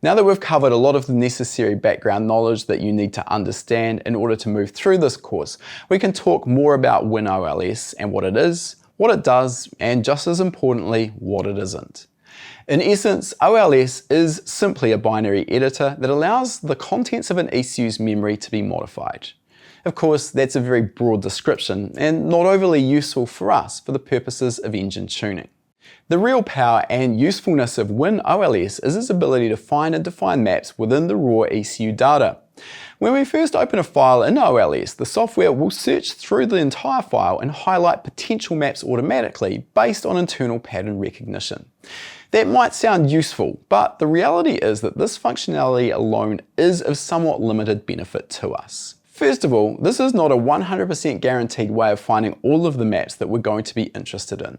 Now that we've covered a lot of the necessary background knowledge that you need to understand in order to move through this course, we can talk more about WinOLS and what it is, what it does, and just as importantly, what it isn't. In essence, OLS is simply a binary editor that allows the contents of an ECU's memory to be modified. Of course, that's a very broad description and not overly useful for us for the purposes of engine tuning. The real power and usefulness of WinOLS is its ability to find and define maps within the raw ECU data. When we first open a file in OLS, the software will search through the entire file and highlight potential maps automatically based on internal pattern recognition. That might sound useful, but the reality is that this functionality alone is of somewhat limited benefit to us. First of all, this is not a 100% guaranteed way of finding all of the maps that we're going to be interested in.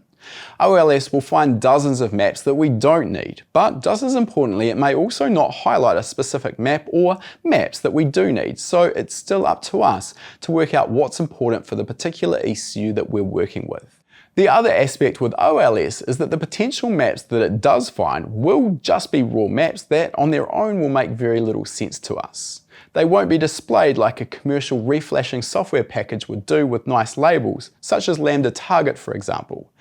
OLS will find dozens of maps that we don't need, but just as importantly, it may also not highlight a specific map or maps that we do need, so it's still up to us to work out what's important for the particular ECU that we're working with. The other aspect with OLS is that the potential maps that it does find will just be raw maps that on their own will make very little sense to us. They won't be displayed like a commercial reflashing software package would do with nice labels, such as Lambda Target for example.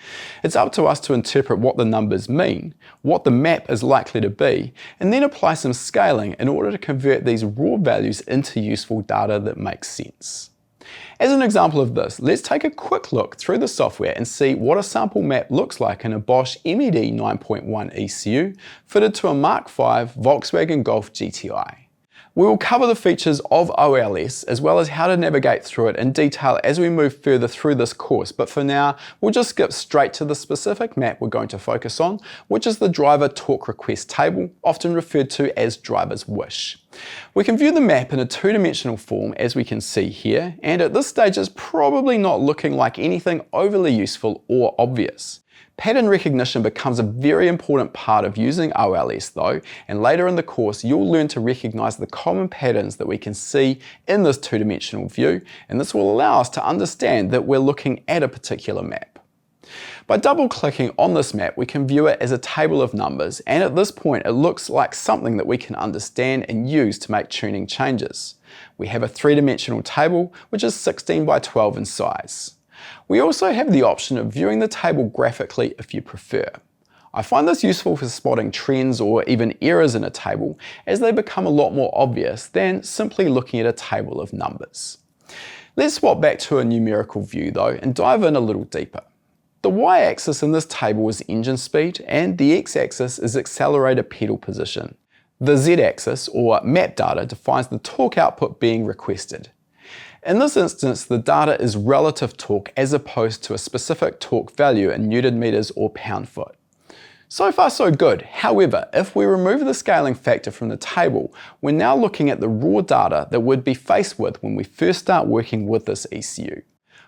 It's up to us to interpret what the numbers mean, what the map is likely to be, and then apply some scaling in order to convert these raw values into useful data that makes sense. As an example of this, let's take a quick look through the software and see what a sample map looks like in a Bosch MED 9.1 ECU fitted to a Mark V Volkswagen Golf GTI. We will cover the features of OLS as well as how to navigate through it in detail as we move further through this course, but for now we'll just skip straight to the specific map we're going to focus on, which is the driver torque request table, often referred to as driver's wish. We can view the map in a two-dimensional form as we can see here, and at this stage it's probably not looking like anything overly useful or obvious. Pattern recognition becomes a very important part of using OLS though, and later in the course you'll learn to recognize the common patterns that we can see in this two-dimensional view, and this will allow us to understand that we're looking at a particular map. By double-clicking on this map, we can view it as a table of numbers, and at this point it looks like something that we can understand and use to make tuning changes. We have a three-dimensional table which is 16 by 12 in size. We also have the option of viewing the table graphically if you prefer. I find this useful for spotting trends or even errors in a table, as they become a lot more obvious than simply looking at a table of numbers. Let's swap back to a numerical view though and dive in a little deeper. The y-axis in this table is engine speed and the x-axis is accelerator pedal position. The z-axis or map data defines the torque output being requested. In this instance, the data is relative torque as opposed to a specific torque value in Newton meters or pound foot. So far so good. However, if we remove the scaling factor from the table, we're now looking at the raw data that we'd be faced with when we first start working with this ECU.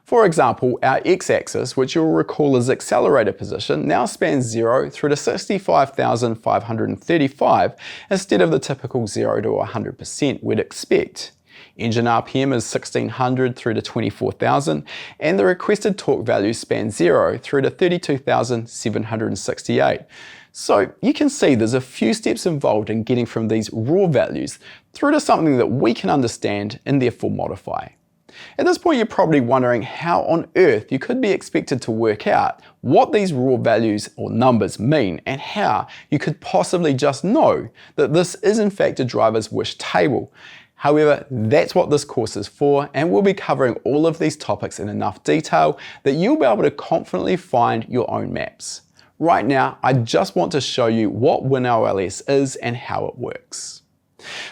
For example, our x-axis, which you'll recall is accelerator position, now spans 0 through to 65,535 instead of the typical 0 to 100% we'd expect. Engine RPM is 1600 through to 24,000, and the requested torque value spans 0 through to 32,768. So you can see there's a few steps involved in getting from these raw values through to something that we can understand and therefore modify. At this point you're probably wondering how on earth you could be expected to work out what these raw values or numbers mean and how you could possibly just know that this is in fact a driver's wish table. However, that's what this course is for, and we'll be covering all of these topics in enough detail that you'll be able to confidently find your own maps. Right now, I just want to show you what WinOLS is and how it works.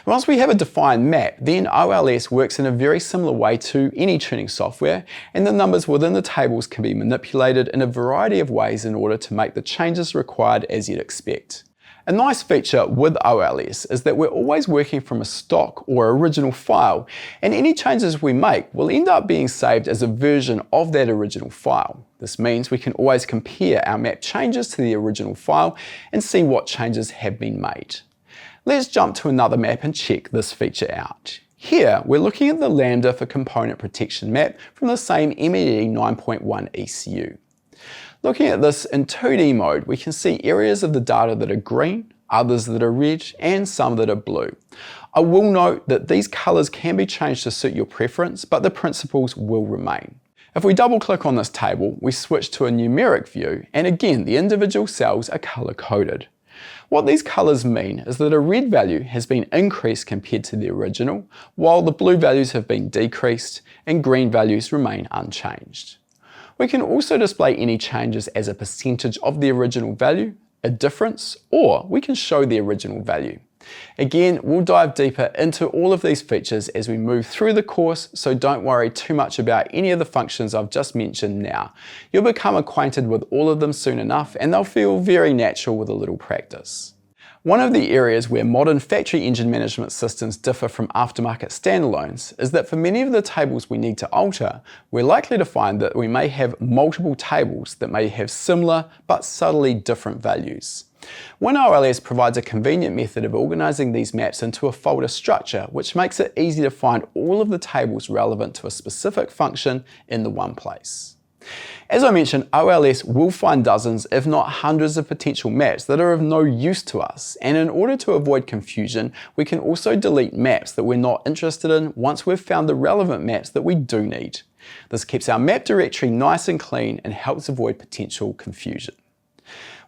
Once we have a defined map, then OLS works in a very similar way to any tuning software, and the numbers within the tables can be manipulated in a variety of ways in order to make the changes required as you'd expect. A nice feature with OLS is that we're always working from a stock or original file, and any changes we make will end up being saved as a version of that original file. This means we can always compare our map changes to the original file and see what changes have been made. Let's jump to another map and check this feature out. Here, we're looking at the Lambda for component protection map from the same MED 9.1 ECU. Looking at this in 2D mode, we can see areas of the data that are green, others that are red, and some that are blue. I will note that these colours can be changed to suit your preference, but the principles will remain. If we double click on this table, we switch to a numeric view, and again the individual cells are colour coded. What these colours mean is that a red value has been increased compared to the original, while the blue values have been decreased and green values remain unchanged. We can also display any changes as a percentage of the original value, a difference, or we can show the original value. Again, we'll dive deeper into all of these features as we move through the course, so don't worry too much about any of the functions I've just mentioned now. You'll become acquainted with all of them soon enough, and they'll feel very natural with a little practice. One of the areas where modern factory engine management systems differ from aftermarket standalones is that for many of the tables we need to alter, we're likely to find that we may have multiple tables that may have similar but subtly different values. WinOLS provides a convenient method of organising these maps into a folder structure, which makes it easy to find all of the tables relevant to a specific function in the one place. As I mentioned, OLS will find dozens, if not hundreds of potential maps that are of no use to us, and in order to avoid confusion, we can also delete maps that we're not interested in once we've found the relevant maps that we do need. This keeps our map directory nice and clean and helps avoid potential confusion.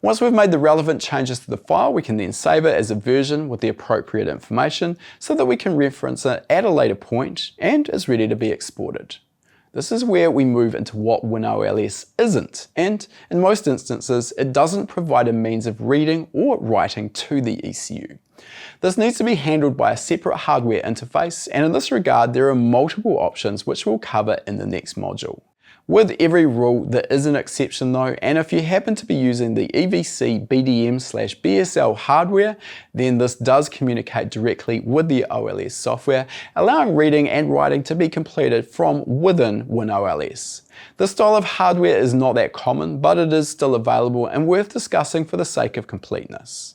Once we've made the relevant changes to the file, we can then save it as a version with the appropriate information so that we can reference it at a later point and is ready to be exported. This is where we move into what WinOLS isn't, and in most instances, it doesn't provide a means of reading or writing to the ECU. This needs to be handled by a separate hardware interface, and in this regard, there are multiple options which we'll cover in the next module. With every rule, there is an exception though, and if you happen to be using the EVC BDM/BSL hardware, then this does communicate directly with the OLS software, allowing reading and writing to be completed from within WinOLS. This style of hardware is not that common, but it is still available and worth discussing for the sake of completeness.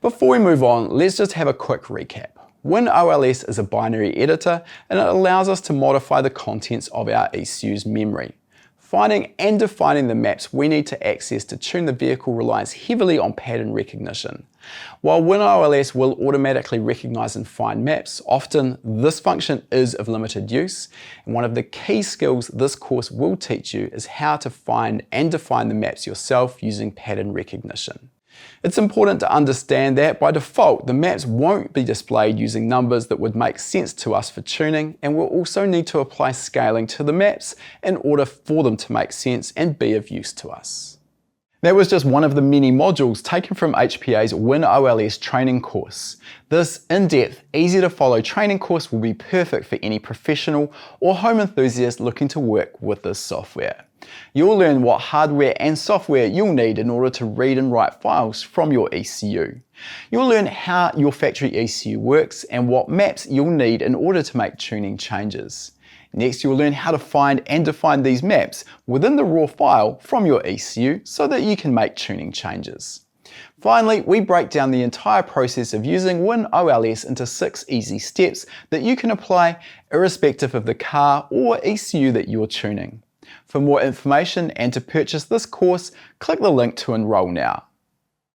Before we move on, let's just have a quick recap. WinOLS is a binary editor, and it allows us to modify the contents of our ECU's memory. Finding and defining the maps we need to access to tune the vehicle relies heavily on pattern recognition. While WinOLS will automatically recognize and find maps, often this function is of limited use, and one of the key skills this course will teach you is how to find and define the maps yourself using pattern recognition. It's important to understand that by default, the maps won't be displayed using numbers that would make sense to us for tuning, and we'll also need to apply scaling to the maps in order for them to make sense and be of use to us. That was just one of the many modules taken from HPA's WinOLS training course. This in-depth, easy to follow training course will be perfect for any professional or home enthusiast looking to work with this software. You'll learn what hardware and software you'll need in order to read and write files from your ECU. You'll learn how your factory ECU works and what maps you'll need in order to make tuning changes. Next, you'll learn how to find and define these maps within the raw file from your ECU so that you can make tuning changes. Finally, we break down the entire process of using WinOLS into 6 easy steps that you can apply irrespective of the car or ECU that you're tuning. For more information and to purchase this course, click the link to enroll now.